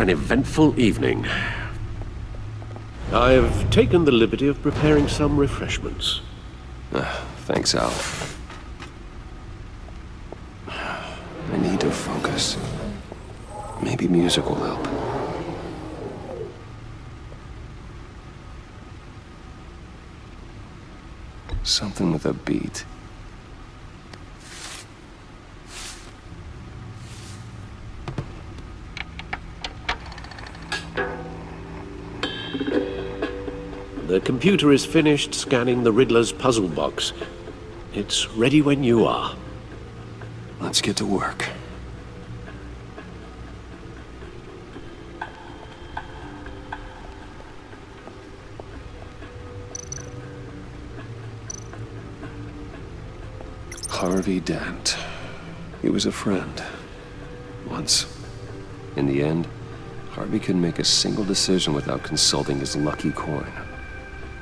an eventful evening. I've taken the liberty of preparing some refreshments. Thanks, Al. I need to focus. Maybe music will help. Something with a beat. The computer is finished scanning the Riddler's puzzle box. It's ready when you are. Let's get to work. Harvey Dent. He was a friend. Once. In the end, Harvey couldn't make a single decision without consulting his lucky coin.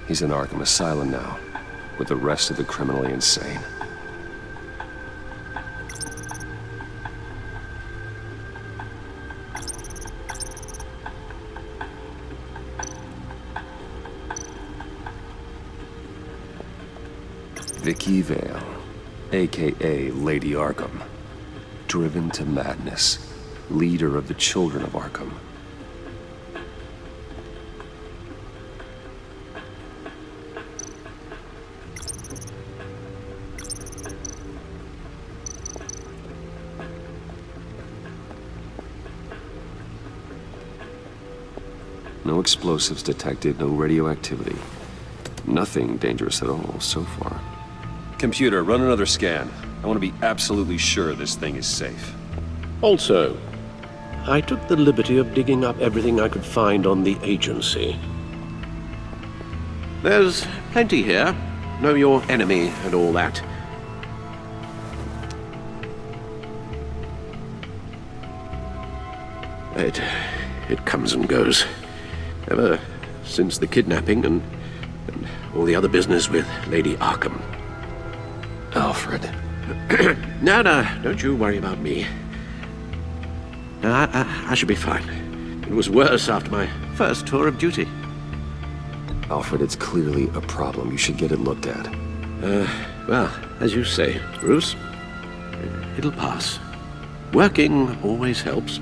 He's in Arkham Asylum now, with the rest of the criminally insane. Vicky Vale, aka Lady Arkham, driven to madness, leader of the Children of Arkham. No explosives detected, no radioactivity. Nothing dangerous at all so far. Computer, run another scan. I want to be absolutely sure this thing is safe. Also, I took the liberty of digging up everything I could find on the agency. There's plenty here. Know your enemy and all that. It comes and goes. Ever since the kidnapping and all the other business with Lady Arkham. Alfred. No, don't you worry about me. No, I should be fine. It was worse after my first tour of duty. Alfred, it's clearly a problem. You should get it looked at. Well, as you say, Bruce, it'll pass. Working always helps.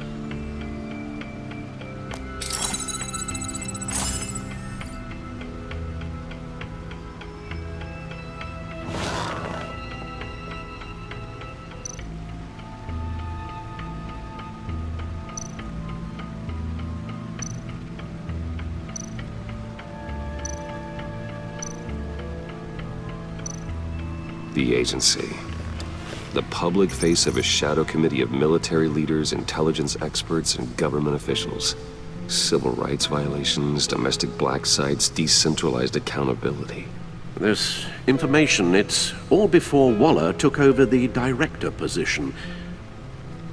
The agency. The public face of a shadow committee of military leaders, intelligence experts, and government officials. Civil rights violations, domestic black sites, decentralized accountability. This information, it's all before Waller took over the director position.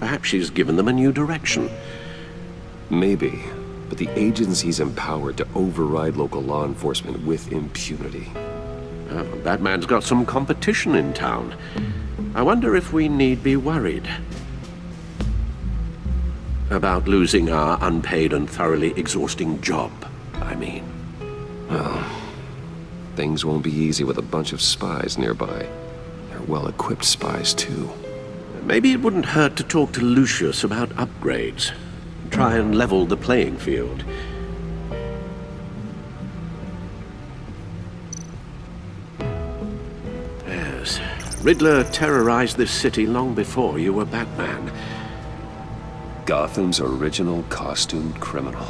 Perhaps she's given them a new direction. Maybe, but the agency's empowered to override local law enforcement with impunity. That man's got some competition in town. I wonder if we need be worried about losing our unpaid and thoroughly exhausting job, I mean. Well, things won't be easy with a bunch of spies nearby. They're well-equipped spies, too. Maybe it wouldn't hurt to talk to Lucius about upgrades. Try and level the playing field. Riddler terrorized this city long before you were Batman. Gotham's original costumed criminal.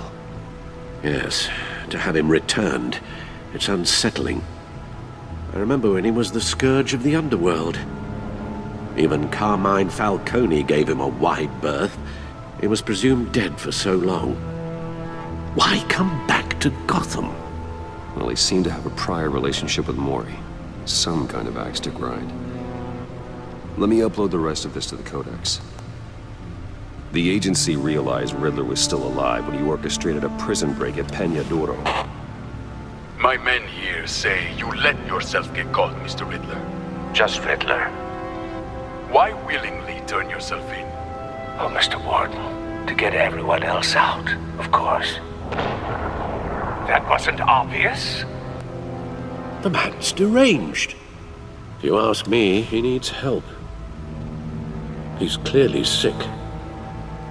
Yes, to have him returned, it's unsettling. I remember when he was the scourge of the underworld. Even Carmine Falcone gave him a wide berth. He was presumed dead for so long. Why come back to Gotham? Well, he seemed to have a prior relationship with Mori. Some kind of axe to grind. Let me upload the rest of this to the Codex. The agency realized Riddler was still alive when he orchestrated a prison break at Peña Duro. My men here say you let yourself get caught, Mr. Riddler. Just Riddler. Why willingly turn yourself in? Oh, Mr. Warden, To get everyone else out, of course. That wasn't obvious? The man's deranged. If you ask me, he needs help. He's clearly sick.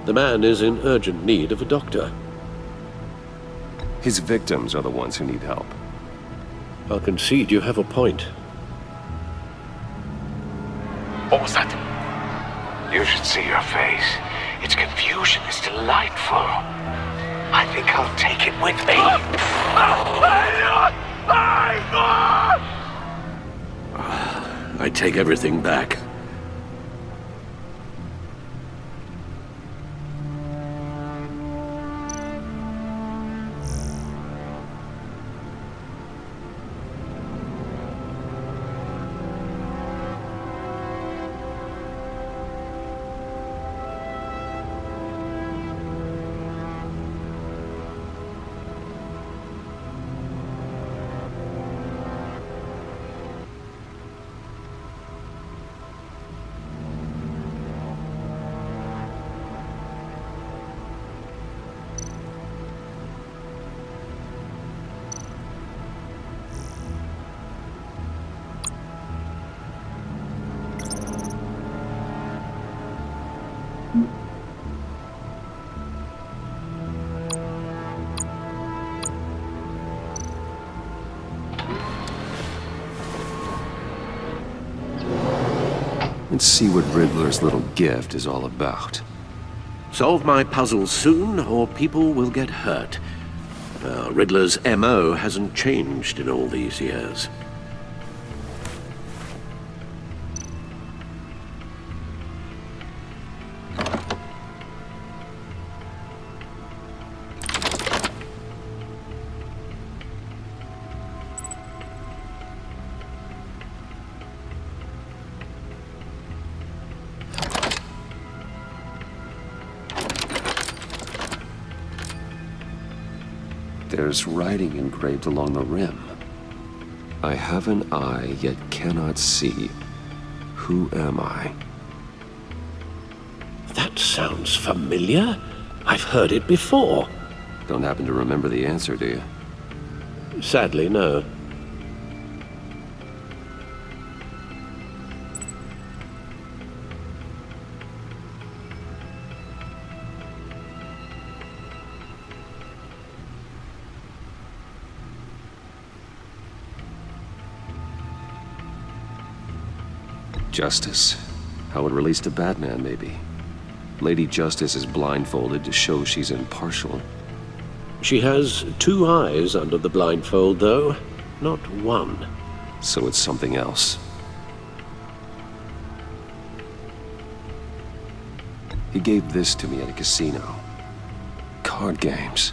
The man is in urgent need of a doctor. His victims are the ones who need help. I'll concede you have a point. What was that? You should see your face. Its confusion is delightful. I think I'll take it with me. I take everything back. Let's see what Riddler's little gift is all about. Solve my puzzle soon, or people will get hurt. Riddler's MO hasn't changed in all these years. There's writing engraved along the rim. I have an eye, yet cannot see. Who am I? That sounds familiar. I've heard it before. Don't happen to remember the answer, do you? Sadly, no. Justice. How it relates to Batman, maybe. Lady Justice is blindfolded to show she's impartial. She has two eyes under the blindfold, though, not one. So it's something else. He gave this to me at a casino. Card games.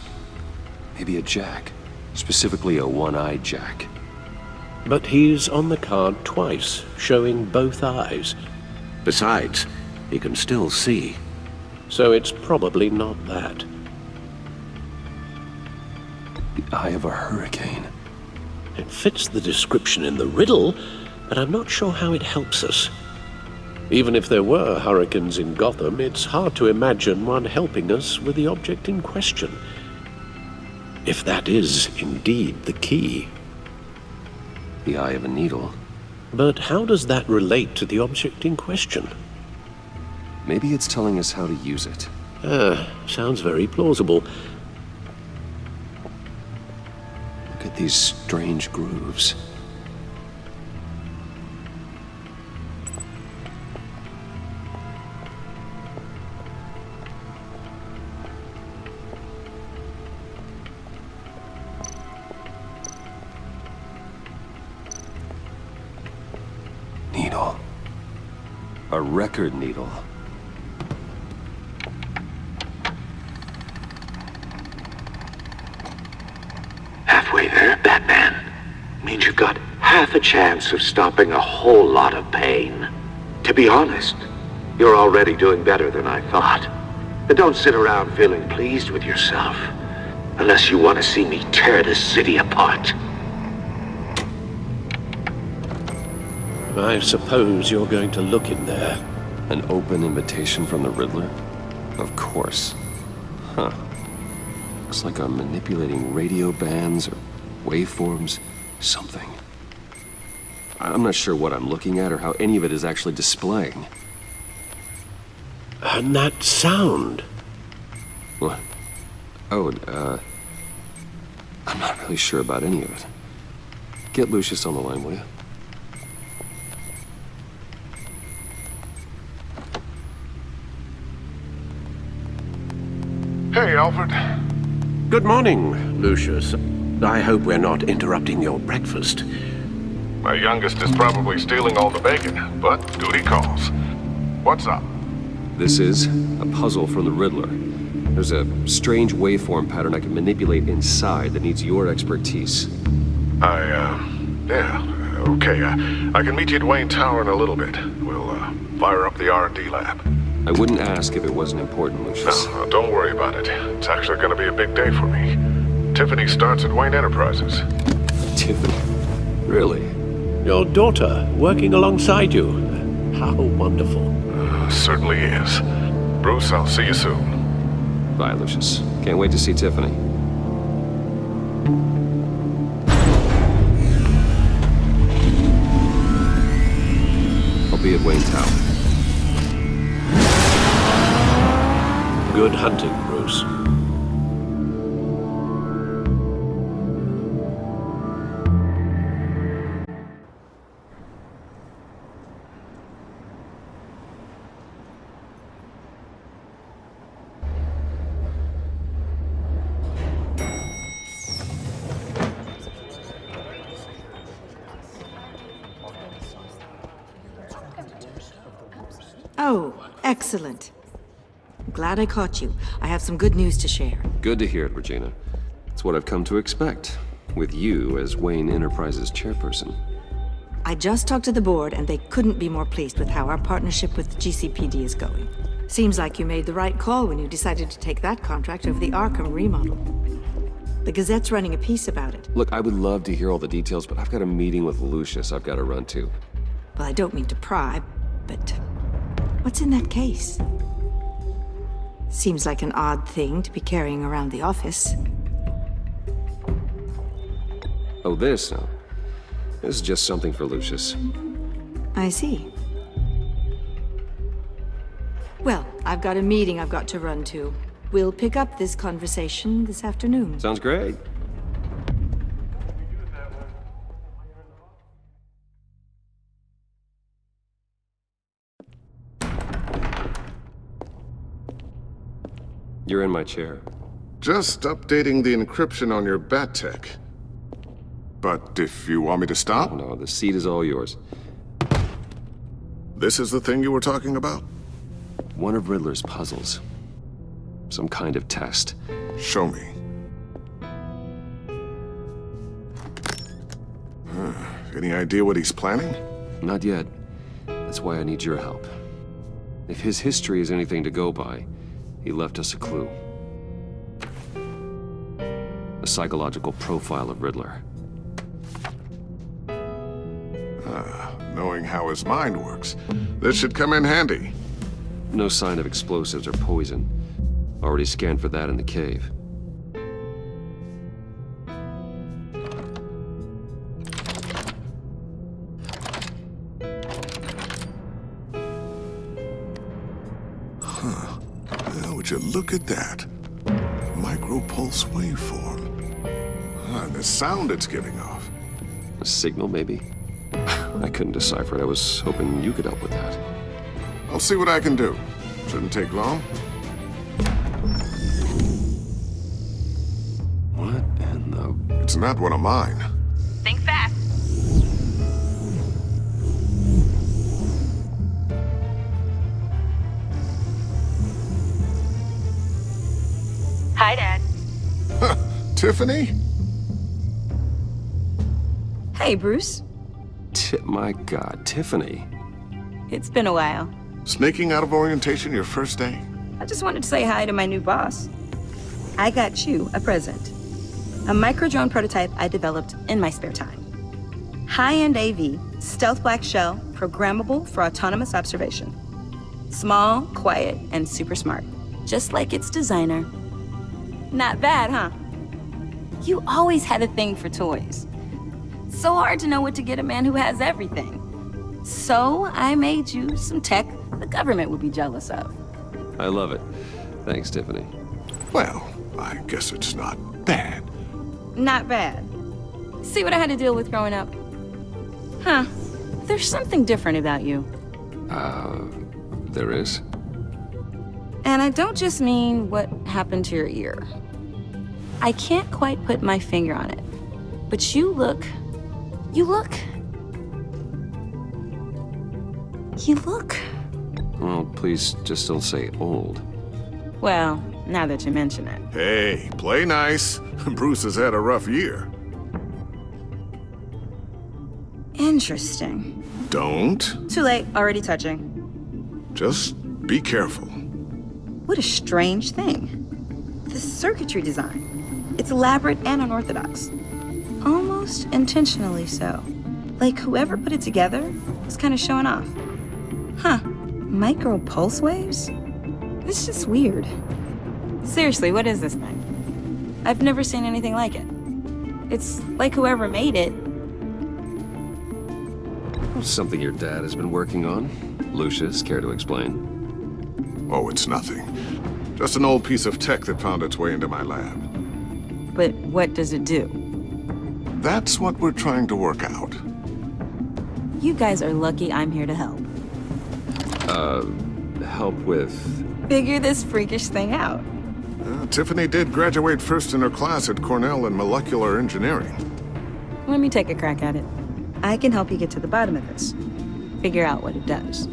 Maybe a jack. Specifically a one-eyed jack. But he's on the card twice, showing both eyes. Besides, he can still see. So it's probably not that. The eye of a hurricane. It fits the description in the riddle, but I'm not sure how it helps us. Even if there were hurricanes in Gotham, it's hard to imagine one helping us with the object in question. If that is indeed the key. The eye of a needle. But how does that relate to the object in question? Maybe it's telling us how to use it. Sounds very plausible. Look at these strange grooves. Needle. A record needle. Halfway there, Batman. Means you've got half a chance of stopping a whole lot of pain. To be honest, you're already doing better than I thought. But don't sit around feeling pleased with yourself. Unless you want to see me tear this city apart. I suppose you're going to look in there. An open invitation from the Riddler? Of course. Huh. Looks like I'm manipulating radio bands or waveforms, something. I'm not sure what I'm looking at or how any of it is actually displaying. And that sound. What? Oh, I'm not really sure about any of it. Get Lucius on the line, will you? Hey, Alfred. Good morning, Lucius. I hope we're not interrupting your breakfast. My youngest is probably stealing all the bacon, but duty calls. What's up? This is a puzzle from the Riddler. There's a strange waveform pattern I can manipulate inside that needs your expertise. Yeah, okay. I can meet you at Wayne Tower in a little bit. We'll, fire up the R&D lab. I wouldn't ask if it wasn't important, Lucius. No, don't worry about it. It's actually gonna be a big day for me. Tiffany starts at Wayne Enterprises. Tiffany? Really? Your daughter working alongside you. How wonderful. Certainly is. Bruce, I'll see you soon. Bye, Lucius. Can't wait to see Tiffany. I'll be at Wayne Tower. Good hunting, Bruce. Oh, excellent. I'm glad I caught you. I have some good news to share. Good to hear it, Regina. It's what I've come to expect, with you as Wayne Enterprises chairperson. I just talked to the board, and they couldn't be more pleased with how our partnership with GCPD is going. Seems like you made the right call when you decided to take that contract over the Arkham remodel. The Gazette's running a piece about it. Look, I would love to hear all the details, but I've got a meeting with Lucius I've got to run to. Well, I don't mean to pry, but what's in that case? Seems like an odd thing to be carrying around the office. Oh, this? No. This is just something for Lucius. I see. Well, I've got a meeting I've got to run to. We'll pick up this conversation this afternoon. Sounds great. You're in my chair. Just updating the encryption on your bat tech. But if you want me to stop, Oh, no, the seat is all yours. this is the thing you were talking about? One of Riddler's puzzles. Some kind of test. Show me. Any idea what he's planning? Not yet. That's why I need your help. If his history is anything to go by, he left us a clue. A psychological profile of Riddler. Knowing how his mind works, this should come in handy. No sign of explosives or poison. Already scanned for that in the cave. Now, would you look at that? Micropulse waveform. And the sound it's giving off. A signal, maybe? I couldn't decipher it. I was hoping you could help with that. I'll see what I can do. Shouldn't take long. What in the... It's not one of mine. Think fast. Hi, Dad. Tiffany? Hey, Bruce. My God, Tiffany. It's been a while. Sneaking out of orientation your first day? I just wanted to say hi to my new boss. I got you a present. A micro-drone prototype I developed in my spare time. High-end AV, stealth black shell, programmable for autonomous observation. Small, quiet, and super smart. Just like its designer. Not bad, huh? You always had a thing for toys. So hard to know what to get a man who has everything. So I made you some tech the government would be jealous of. I love it. Thanks, Tiffany. Well, I guess it's not bad. Not bad. See what I had to deal with growing up? Huh. There's something different about you. There is? And I don't just mean what happened to your ear. I can't quite put my finger on it. But you look... Well, please just don't say old. Well, now that you mention it. Hey, play nice. Bruce has had a rough year. Interesting. Don't. Too late, already touching. Just be careful. What a strange thing. The circuitry design. It's elaborate and unorthodox. Almost intentionally so. Like whoever put it together was kind of showing off. Huh. Micro pulse waves? It's just weird. Seriously, what is this thing? I've never seen anything like it. It's like whoever made it. Something your dad has been working on. Lucius, care to explain? Oh, it's nothing. Just an old piece of tech that found its way into my lab. But what does it do? That's what we're trying to work out. You guys are lucky I'm here to help. Help with... Figure this freakish thing out. Tiffany did graduate first in her class at Cornell in molecular engineering. Let me take a crack at it. I can help you get to the bottom of this. Figure out what it does.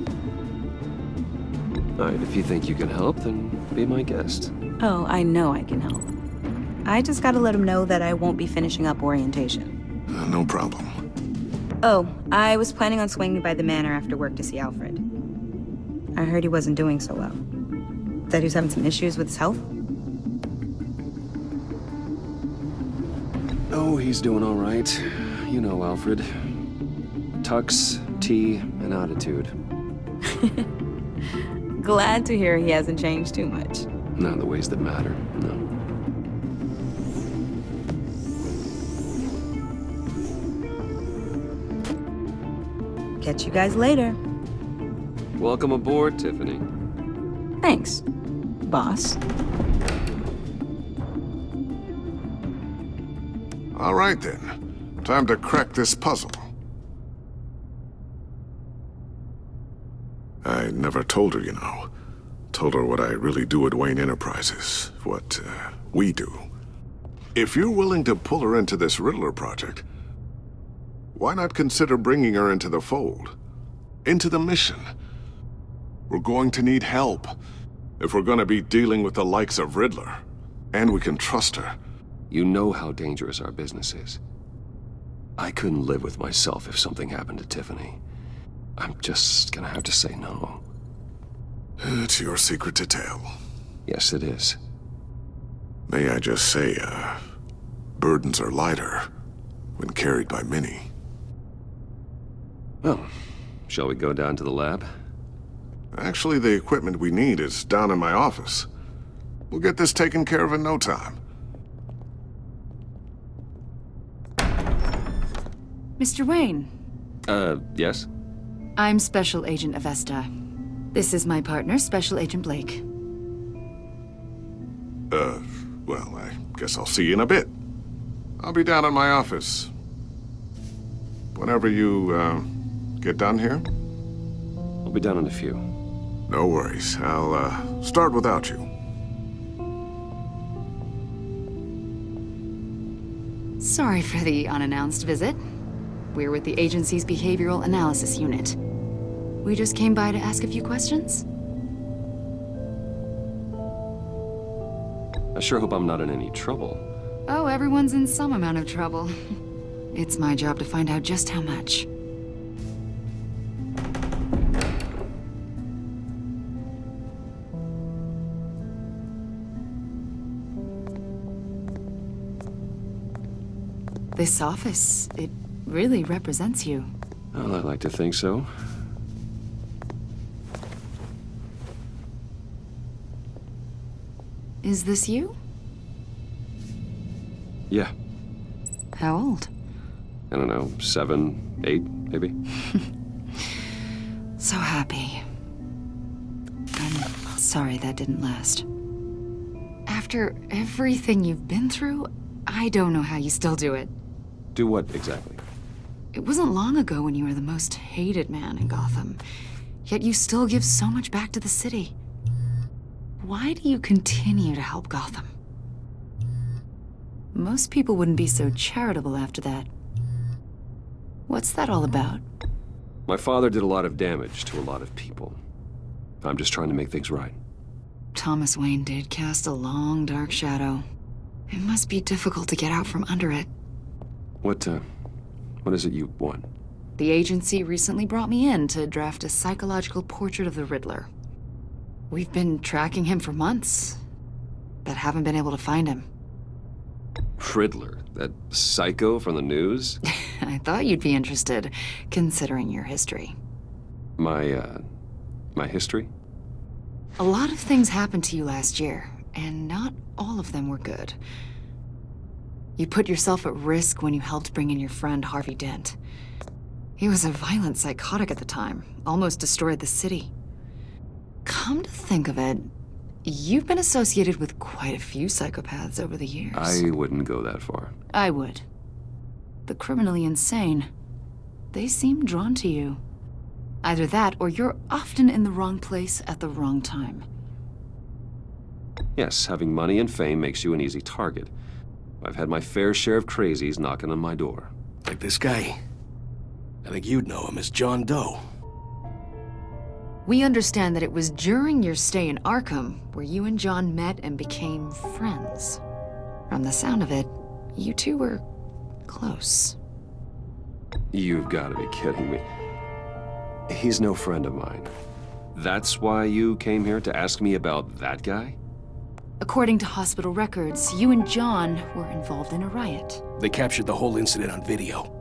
All right, if you think you can help, then be my guest. Oh, I know I can help. I just gotta let him know that I won't be finishing up orientation. No problem. Oh, I was planning on swinging by the manor after work to see Alfred. I heard he wasn't doing so well. That he was having some issues with his health? Oh, he's doing all right. You know Alfred. Tux, tea, and attitude. Glad to hear he hasn't changed too much. Not in the ways that matter, no. Catch you guys later. Welcome aboard, Tiffany. Thanks, boss. All right then. Time to crack this puzzle. I never told her, you know. Told her what I really do at Wayne Enterprises. What, we do. If you're willing to pull her into this Riddler project, why not consider bringing her into the fold? Into the mission? We're going to need help if we're going to be dealing with the likes of Riddler. And we can trust her. You know how dangerous our business is. I couldn't live with myself if something happened to Tiffany. I'm just gonna have to say no. It's your secret to tell. Yes, it is. May I just say, burdens are lighter when carried by many. Well, shall we go down to the lab? Actually, the equipment we need is down in my office. We'll get this taken care of in no time. Mr. Wayne. Yes? I'm Special Agent Avesta. This is my partner, Special Agent Blake. Well, I guess I'll see you in a bit. I'll be down in my office. Whenever you, get done here? I'll be down in a few. No worries. I'll, start without you. Sorry for the unannounced visit. We're with the agency's Behavioral Analysis Unit. We just came by to ask a few questions. I sure hope I'm not in any trouble. Oh, everyone's in some amount of trouble. It's my job to find out just how much. This office, it really represents you. Well, I'd like to think so. Is this you? Yeah, How old? I don't know, 7, 8, maybe? So happy. I'm sorry that didn't last. After everything you've been through, I don't know how you still do it. Do what exactly? It wasn't long ago when you were the most hated man in Gotham, yet you still give so much back to the city. Why do you continue to help Gotham? Most people wouldn't be so charitable after that. What's that all about? My father did a lot of damage to a lot of people. I'm just trying to make things right. Thomas Wayne did cast a long, dark shadow. It must be difficult to get out from under it. What is it you want? The agency recently brought me in to draft a psychological portrait of the Riddler. We've been tracking him for months, but haven't been able to find him. Riddler, that psycho from the news? I thought you'd be interested, considering your history. My history? A lot of things happened to you last year, and not all of them were good. You put yourself at risk when you helped bring in your friend Harvey Dent. He was a violent psychotic at the time, almost destroyed the city. Come to think of it, you've been associated with quite a few psychopaths over the years. I wouldn't go that far. I would. The criminally insane. They seem drawn to you. Either that, or you're often in the wrong place at the wrong time. Yes, having money and fame makes you an easy target. I've had my fair share of crazies knocking on my door. Like this guy. I think you'd know him as John Doe. We understand that it was during your stay in Arkham where you and John met and became friends. From the sound of it, you two were close. You've got to be kidding me. He's no friend of mine. That's why you came here to ask me about that guy? According to hospital records, you and John were involved in a riot. They captured the whole incident on video.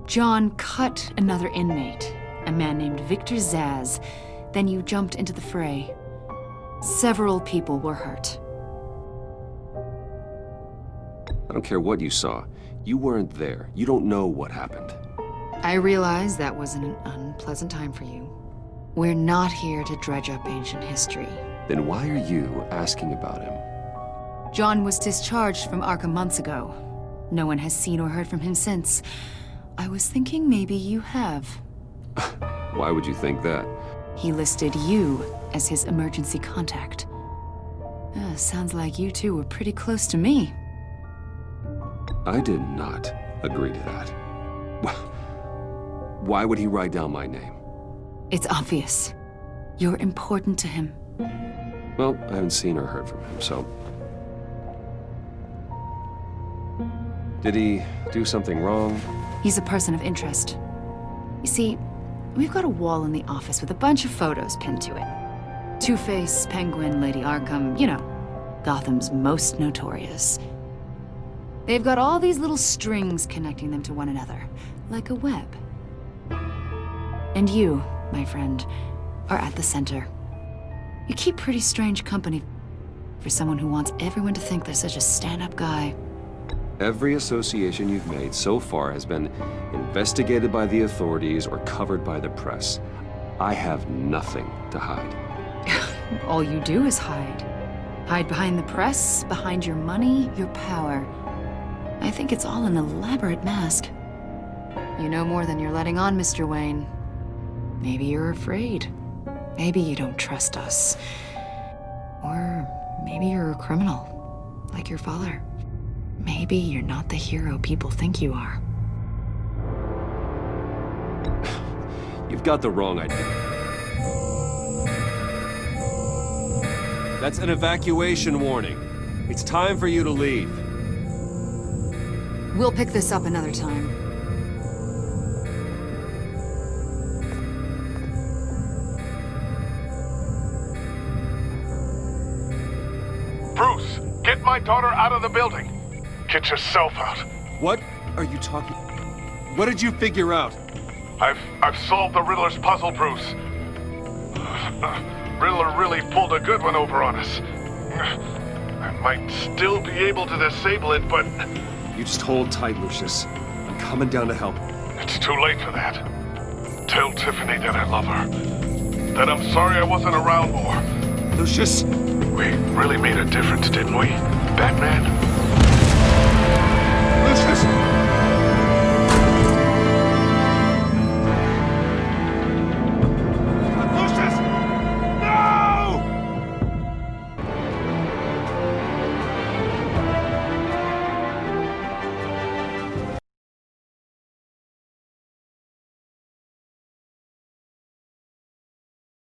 John cut another inmate, a man named Victor Zsasz. Then you jumped into the fray. Several people were hurt. I don't care what you saw. You weren't there. You don't know what happened. I realize that was an unpleasant time for you. We're not here to dredge up ancient history. Then why are you asking about him? John was discharged from Arkham months ago. No one has seen or heard from him since. I was thinking maybe you have. Why would you think that? He listed you as his emergency contact. Sounds like you two were pretty close to me. I did not agree to that. Why would he write down my name? It's obvious. You're important to him. Well, I haven't seen or heard from him, so... Did he do something wrong? He's a person of interest. You see, we've got a wall in the office with a bunch of photos pinned to it. Two-Face, Penguin, Lady Arkham, you know, Gotham's most notorious. They've got all these little strings connecting them to one another, like a web. And you, my friend, are at the center. You keep pretty strange company for someone who wants everyone to think they're such a stand-up guy. Every association you've made so far has been investigated by the authorities or covered by the press. I have nothing to hide. All you do is hide. Hide behind the press, behind your money, your power. I think it's all an elaborate mask. You know more than you're letting on, Mr. Wayne. Maybe you're afraid. Maybe you don't trust us. Or maybe you're a criminal, like your father. Maybe you're not the hero people think you are. You've got the wrong idea. That's an evacuation warning. It's time for you to leave. We'll pick this up another time. Bruce, get my daughter out of the building. Get yourself out. What are you talking... What did you figure out? I've solved the Riddler's puzzle, Bruce. Riddler really pulled a good one over on us. I might still be able to disable it, but You just hold tight, Lucius. I'm coming down to help. It's too late for that. Tell Tiffany that I love her. That I'm sorry I wasn't around more. Lucius! We really made a difference, didn't we, Batman?